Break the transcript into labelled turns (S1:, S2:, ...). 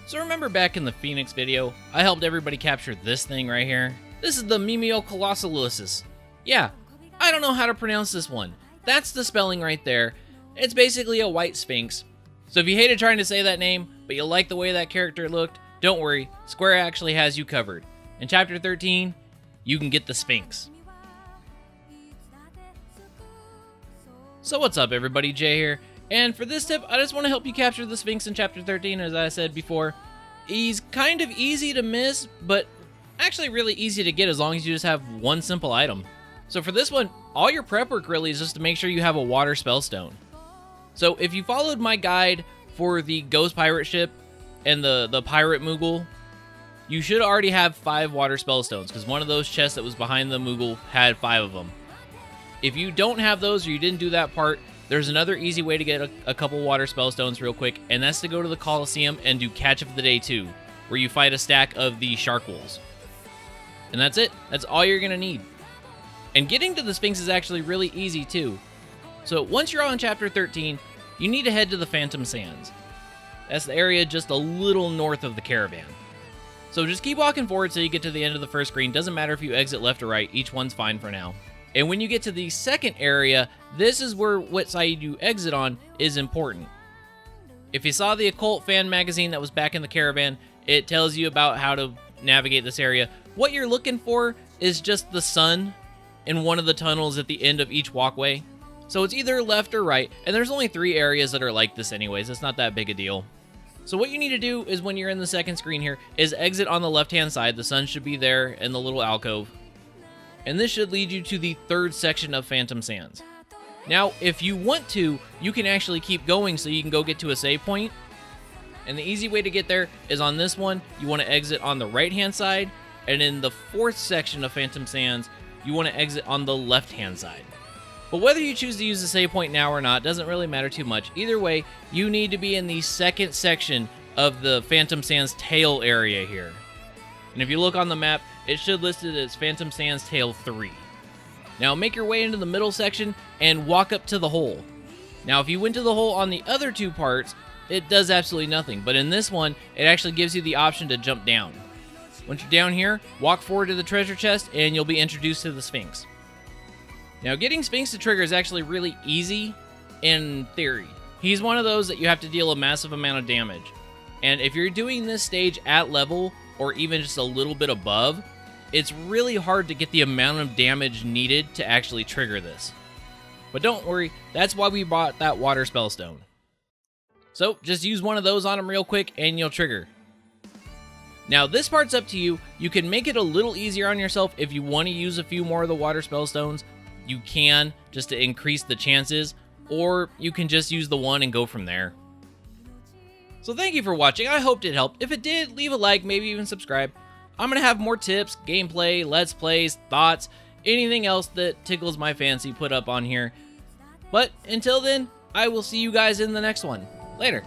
S1: So remember back in the Sphinx video, I helped everybody capture this thing right here? This is the Mimiocolossalusis. Yeah, I don't know how to pronounce this one. That's the spelling right there. It's basically a white sphinx. So if you hated trying to say that name, but you like the way that character looked, don't worry, Square actually has you covered. In Chapter 13, you can get the Sphinx. So what's up everybody, Jay here. And for this tip, I just want to help you capture the Sphinx in Chapter 13, as I said before. He's kind of easy to miss, but actually really easy to get as long as you just have one simple item. So for this one, all your prep work really is just to make sure you have a water spellstone. So if you followed my guide for the Ghost Pirate ship and the Pirate Moogle, you should already have 5 water spellstones, because one of those chests that was behind the Moogle had 5 of them. If you don't have those or you didn't do that part, there's another easy way to get a couple water spellstones real quick, and that's to go to the Coliseum and do Catch of the Day 2, where you fight a stack of the Shark Wolves. And that's it. That's all you're going to need. And getting to the Sphinx is actually really easy too. So once you're on Chapter 13, you need to head to the Phantom Sands. That's the area just a little north of the caravan. So just keep walking forward till you get to the end of the first screen. Doesn't matter if you exit left or right, each one's fine for now. And when you get to the second area, this is where what side you exit on is important. If you saw the Occult fan magazine that was back in the caravan, it tells you about how to navigate this area. What you're looking for is just the sun in one of the tunnels at the end of each walkway. So it's either left or right, and there's only 3 areas that are like this anyways. It's not that big a deal. So what you need to do is when you're in the second screen here is exit on the left-hand side. The sun should be there in the little alcove. And this should lead you to the 3rd section of Phantom Sands. Now, if you want to, you can actually keep going so you can go get to a save point. And the easy way to get there is on this one, you want to exit on the right-hand side. And in the 4th section of Phantom Sands, you want to exit on the left-hand side. But whether you choose to use the save point now or not doesn't really matter too much. Either way, you need to be in the 2nd section of the Phantom Sands tail area here. And if you look on the map, it should list it as Phantom Sands Tail 3. Now make your way into the middle section and walk up to the hole. Now if you went to the hole on the other 2 parts, it does absolutely nothing. But in this one, it actually gives you the option to jump down. Once you're down here, walk forward to the treasure chest and you'll be introduced to the Sphinx. Now getting Sphinx to trigger is actually really easy in theory. He's one of those that you have to deal a massive amount of damage. And if you're doing this stage at level, or even just a little bit above, it's really hard to get the amount of damage needed to actually trigger this. But don't worry, that's why we bought that water spellstone. So just use one of those on him real quick and you'll trigger. Now this part's up to you. You can make it a little easier on yourself if you want to use a few more of the water spellstones. You can, just to increase the chances, or you can just use the one and go from there. So thank you for watching. I hoped it helped. If it did, leave a like, maybe even subscribe. I'm going to have more tips, gameplay, let's plays, thoughts, anything else that tickles my fancy put up on here. But until then, I will see you guys in the next one. Later.